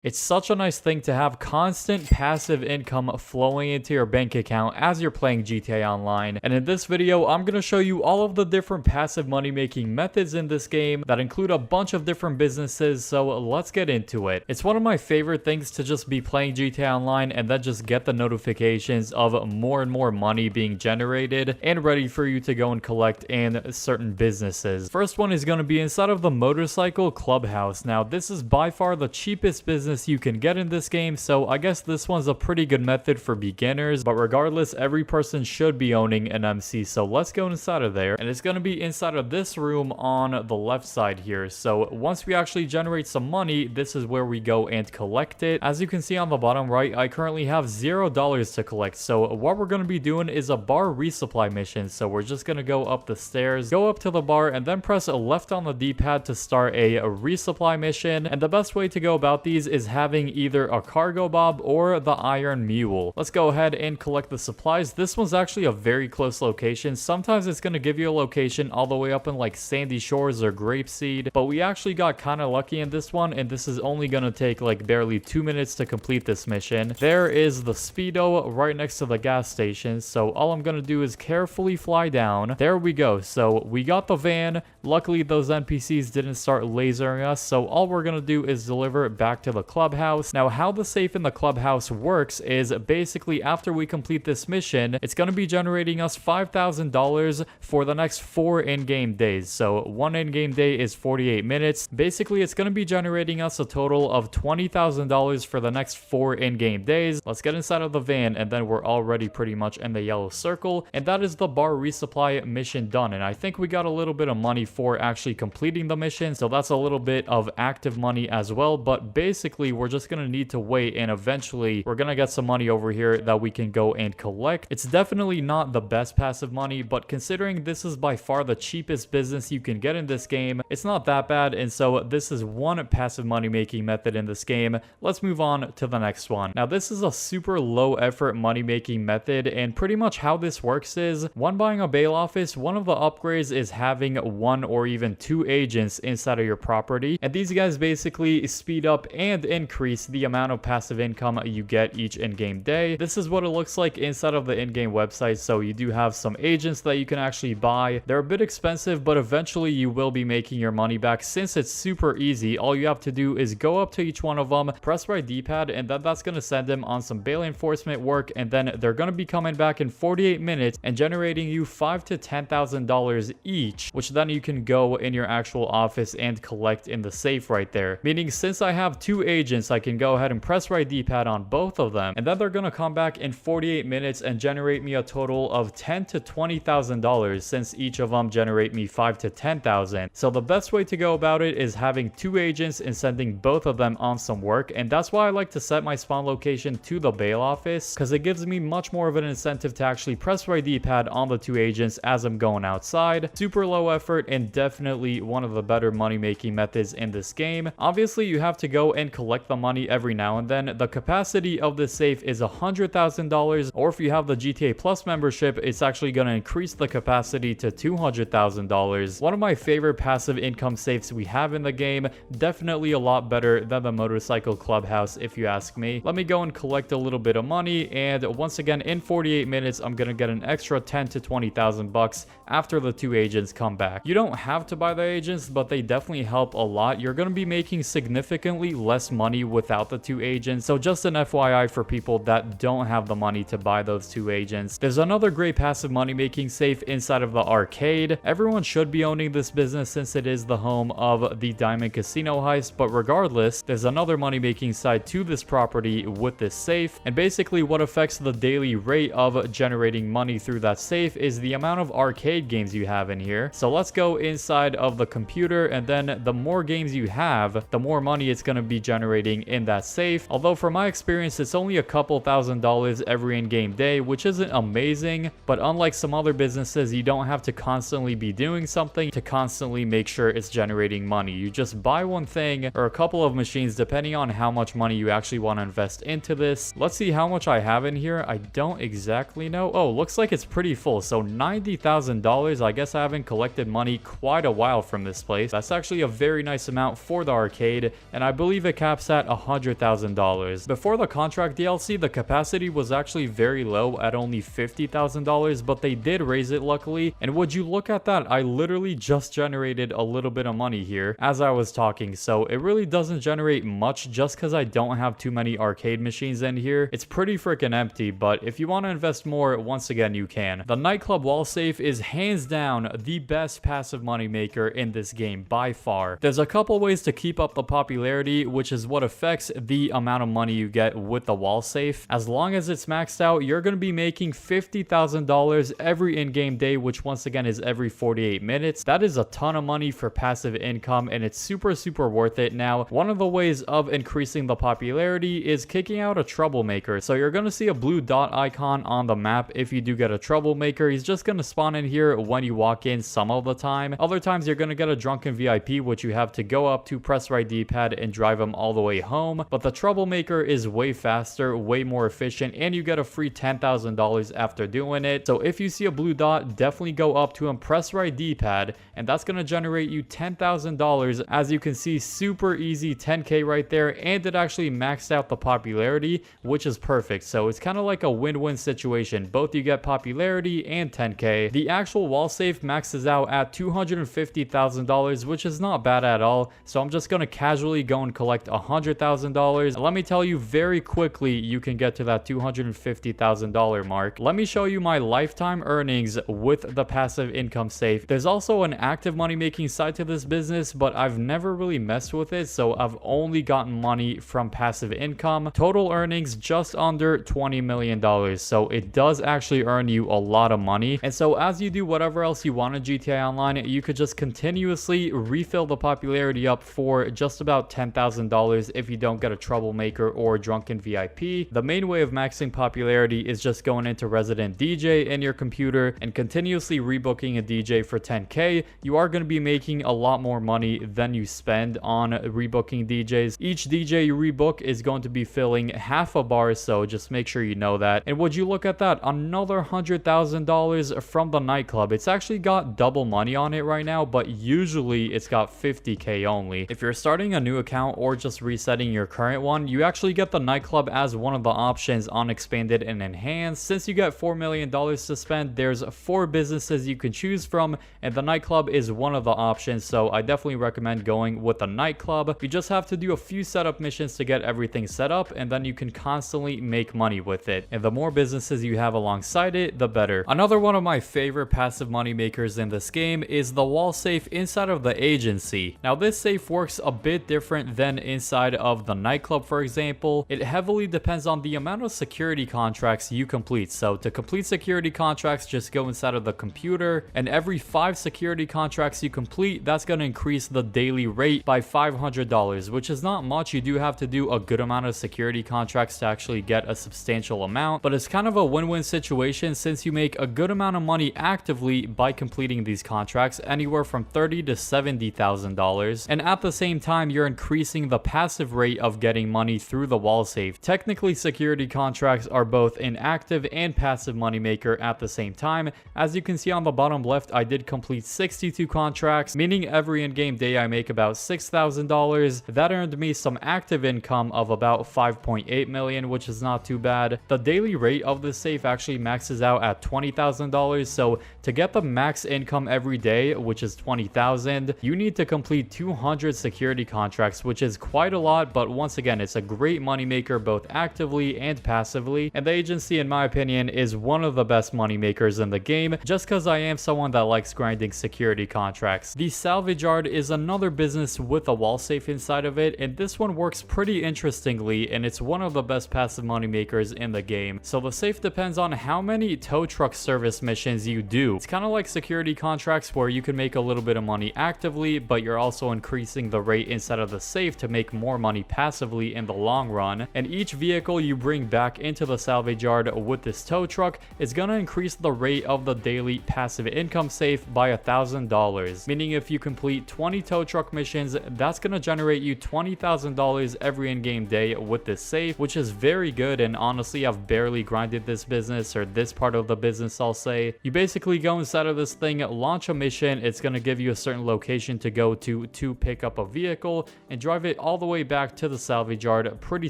It's such a nice thing to have constant passive income flowing into your bank account as you're playing GTA Online. And in this video, I'm going to show you all of the different passive money making methods in this game that include a bunch of different businesses, so let's get into it. It's one of my favorite things to just be playing GTA Online and then just get the notifications of more and more money being generated and ready for you to go and collect in certain businesses. First one is going to be inside of the motorcycle clubhouse. Now, this is by far the cheapest business you can get in this game, so I guess this one's a pretty good method for beginners, but regardless, every person should be owning an MC. So let's go inside of there, and it's going to be inside of this room on the left side here. So once we actually generate some money, this is where we go and collect it. As you can see on the bottom right, I currently have $0 to collect, so what we're going to be doing is a bar resupply mission. So we're just going to go up the stairs, go up to the bar, and then press left on the D-pad to start a resupply mission. And the best way to go about these is having either a cargo bob or the iron mule. Let's go ahead and collect the supplies. This one's actually a very close location. Sometimes it's going to give you a location all the way up in like Sandy Shores or Grapeseed, but we actually got kind of lucky in this one, and this is only going to take like barely 2 minutes to complete this mission. There is the Speedo right next to the gas station, so all I'm going to do is carefully fly down. There we go. So we got the van. Luckily, those NPCs didn't start lasering us, so all we're going to do is deliver it back to the clubhouse. Now, how the safe in the clubhouse works is basically after we complete this mission, it's going to be generating us $5,000 for the next 4 in-game days. So one in-game day is 48 minutes. Basically, it's going to be generating us a total of $20,000 for the next 4 in-game days. Let's get inside of the van, and then we're already pretty much in the yellow circle, and that is the bar resupply mission done. And I think we got a little bit of money for actually completing the mission, so that's a little bit of active money as well. But basically, we're just going to need to wait, and eventually we're going to get some money over here that we can go and collect. It's definitely not the best passive money, but considering this is by far the cheapest business you can get in this game, it's not that bad. And so this is one passive money making method in this game. Let's move on to the next one. Now, this is a super low effort money making method, and pretty much how this works is when buying a bail office, one of the upgrades is having 1 or even 2 agents inside of your property, and these guys basically speed up and increase the amount of passive income you get each in-game day. This is what it looks like inside of the in-game website. So you do have some agents that you can actually buy. They're a bit expensive, but eventually you will be making your money back since it's super easy. All you have to do is go up to each one of them, press right D-pad, and then that's going to send them on some bail enforcement work, and then they're going to be coming back in 48 minutes and generating you $5,000 to $10,000 each, which then you can go in your actual office and collect in the safe right there. Meaning, since I have 2 agents, I can go ahead and press right D-pad on both of them, and then they're going to come back in 48 minutes and generate me a total of $10,000 to $20,000, since each of them generate me $5,000 to $10,000. So the best way to go about it is having 2 agents and sending both of them on some work, and that's why I like to set my spawn location to the bail office, because it gives me much more of an incentive to actually press right D-pad on the 2 agents as I'm going outside. Super low effort and definitely one of the better money making methods in this game. Obviously, you have to go and collect the money every now and then. The capacity of this safe is $100,000, or if you have the GTA Plus membership, it's actually going to increase the capacity to $200,000. One of my favorite passive income safes we have in the game, definitely a lot better than the motorcycle clubhouse if you ask me. Let me go and collect a little bit of money, and once again in 48 minutes I'm going to get an extra $10,000 to $20,000 after the 2 agents come back. You don't have to buy the agents, but they definitely help a lot. You're going to be making significantly less money without the 2 agents, so just an FYI for people that don't have the money to buy those 2 agents. There's another great passive money making safe inside of the arcade. Everyone should be owning this business since it is the home of the Diamond Casino heist, but regardless, there's another money making side to this property with this safe, and basically what affects the daily rate of generating money through that safe is the amount of arcade games you have in here. So let's go inside of the computer, and then the more games you have, the more money it's going to be generating in that safe. Although from my experience, it's only a couple $1,000s every in-game day, which isn't amazing, but unlike some other businesses, you don't have to constantly be doing something to constantly make sure it's generating money. You just buy one thing or a couple of machines depending on how much money you actually want to invest into this. Let's see how much I have in here. I don't exactly know. Oh, looks like it's pretty full. So $90,000. I guess I haven't collected money quite a while from this place. That's actually a very nice amount for the arcade, and I believe it caps at $100,000. Before the contract DLC, the capacity was actually very low at only $50,000, but they did raise it luckily. And would you look at that, I literally just generated a little bit of money here as I was talking, so it really doesn't generate much just because I don't have too many arcade machines in here. It's pretty freaking empty, but if you want to invest more, once again you can. The nightclub wall safe is hands down the best passive money maker in this game by far. There's a couple ways to keep up the popularity, which is what affects the amount of money you get with the wall safe. As long as it's maxed out, you're going to be making $50,000 every in-game day, which once again is every 48 minutes. That is a ton of money for passive income, and it's super worth it. Now, one of the ways of increasing the popularity is kicking out a troublemaker. So you're going to see a blue dot icon on the map if you do get a troublemaker. He's just going to spawn in here when you walk in some of the time. Other times you're going to get a drunken VIP, which you have to go up to, press right D-pad, and drive him all the way home. But the troublemaker is way faster, way more efficient, and you get a free $10,000 after doing it. So if you see a blue dot, definitely go up to him, press right D-pad, and that's going to generate you $10,000. As you can see, super easy, 10k right there, and it actually maxed out the popularity, which is perfect. So it's kind of like a win-win situation. Both you get popularity and 10k. The actual wall safe maxes out at $250,000, which is not bad at all. So I'm just going to casually go and collect $100,000. Let me tell you very quickly, you can get to that $250,000 mark. Let me show you my lifetime earnings with the passive income safe. There's also an active money making side to this business, but I've never really messed with it, so I've only gotten money from passive income. Total earnings just under $20 million, so it does actually earn you a lot of money. And so as you do whatever else you want in GTA Online, you could just continuously refill the popularity up for just about $10,000 if you don't get a troublemaker or drunken VIP. The main way of maxing popularity is just going into Resident DJ in your computer and continuously rebooking a DJ for 10k. You are going to be making a lot more money than you spend on rebooking DJs. Each DJ you rebook is going to be filling half a bar, so just make sure you know that. And would you look at that, another $100,000 from the nightclub. It's actually got double money on it right now, but usually it's got 50k only. If you're starting a new account or just resetting your current one, you actually get the nightclub as one of the options on expanded and enhanced. Since you get $4 million to spend, there's 4 businesses you can choose from, and the nightclub is one of the options, so I definitely recommend going with the nightclub. You just have to do a few setup missions to get everything set up, and then you can constantly make money with it. And the more businesses you have alongside it, the better. Another one of my favorite passive money makers in this game is the wall safe inside of the agency. Now this safe works a bit different than inside of the nightclub, for example. It heavily depends on the amount of security contracts you complete. So to complete security contracts, just go inside of the computer, and every 5 security contracts you complete, that's going to increase the daily rate by $500, which is not much. You do have to do a good amount of security contracts to actually get a substantial amount, but it's kind of a win-win situation since you make a good amount of money actively by completing these contracts, anywhere from $30,000 to $70,000, and at the same time you're increasing the passive rate of getting money through the wall safe. Technically, security contracts are both an active and passive moneymaker at the same time. As you can see on the bottom left, I did complete 62 contracts, meaning every in-game day I make about $6,000. That earned me some active income of about $5.8 million, which is not too bad. The daily rate of this safe actually maxes out at $20,000, so to get the max income every day, which is $20,000, you need to complete 200 security contracts, which is quite a lot, but once again, it's a great moneymaker both actively and passively, and the agency, in my opinion, is one of the best moneymakers in the game, just because I am someone that likes grinding security contracts. The salvage yard is another business with a wall safe inside of it, and this one works pretty interestingly, and it's one of the best passive moneymakers in the game. So the safe depends on how many tow truck service missions you do. It's kind of like security contracts where you can make a little bit of money actively, but you're also increasing the rate inside of the safe to make more money passively in the long run. And each vehicle you bring back into the salvage yard with this tow truck is going to increase the rate of the daily passive income safe by $1,000, meaning if you complete 20 tow truck missions, that's going to generate you $20,000 every in-game day with this safe, which is very good. And honestly, I've barely grinded this business, or this part of the business, I'll say. You basically go inside of this thing, launch a mission, it's going to give you a certain location to go to pick up a vehicle and drive it all the way back to the salvage yard. Pretty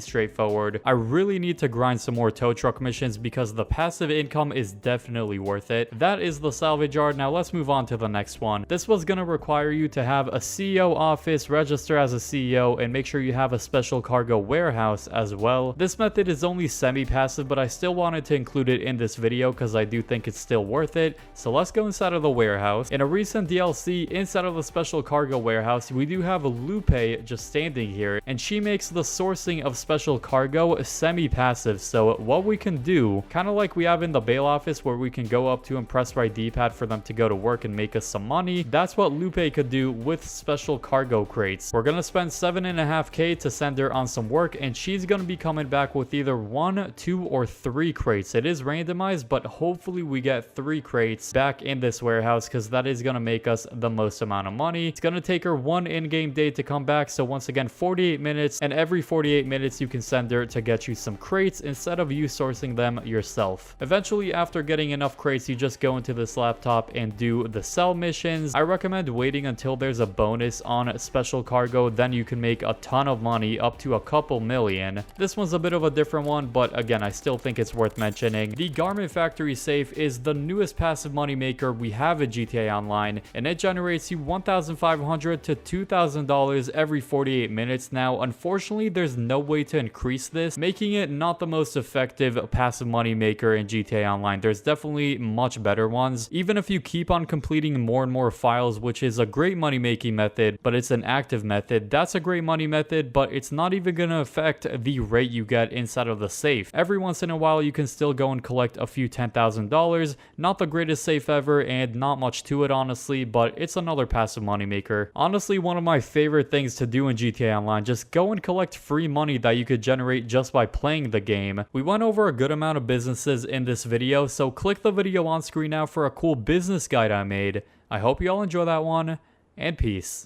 straightforward. I really need to grind some more tow truck missions because the passive income is definitely worth it. That is the salvage yard. Now let's move on to the next one. This was going to require you to have a CEO office, register as a CEO, and make sure you have a special cargo warehouse as well. This method is only semi-passive, but I still wanted to include it in this video because I do think it's still worth it. So let's go inside of the warehouse. In a recent DLC, inside of the special cargo warehouse, we do have Lupe just standing here, and she makes the sourcing of special cargo semi-passive. So what we can do, kind of like we have in the bail office where we can go up to and press right D-pad for them to go to work and make us some money, that's what Lupe could do with special cargo crates. We're gonna spend 7.5k to send her on some work, and she's gonna be coming back with either 1, 2, or 3 crates. It is randomized, but hopefully we get 3 crates back in this warehouse because that is gonna make us the most amount of money. It's gonna take her 1 in-game day to come back, so once again 48 minutes, and every 48 minutes you can send her to get you some crates instead of you sourcing them yourself. Eventually, after getting enough crates, you just go into this laptop and do the sell missions. I recommend waiting until there's a bonus on special cargo, then you can make a ton of money, up to a couple million. This one's a bit of a different one, but again, I still think it's worth mentioning. The Garment Factory safe is the newest passive money maker we have in GTA Online, and it generates you $1,500 to $2,000 every 48 minutes. Now, unfortunately, there's no way to increase this, making it not the most effective passive money maker in GTA Online. There's definitely much better ones. Even if you keep on completing more and more files, which is a great money making method, but it's an active method, that's a great money method, but it's not even going to affect the rate you get inside of the safe. Every once in a while, you can still go and collect a few $10,000. Not the greatest safe ever, and not much to it, honestly, but it's another passive money maker. Honestly, one of my favorite things to do in GTA Online, just go and collect free money that you could generate just by playing the game. We went over a good amount of businesses in this video, so click the video on screen now for a cool business guide I made. I hope you all enjoy that one, and peace.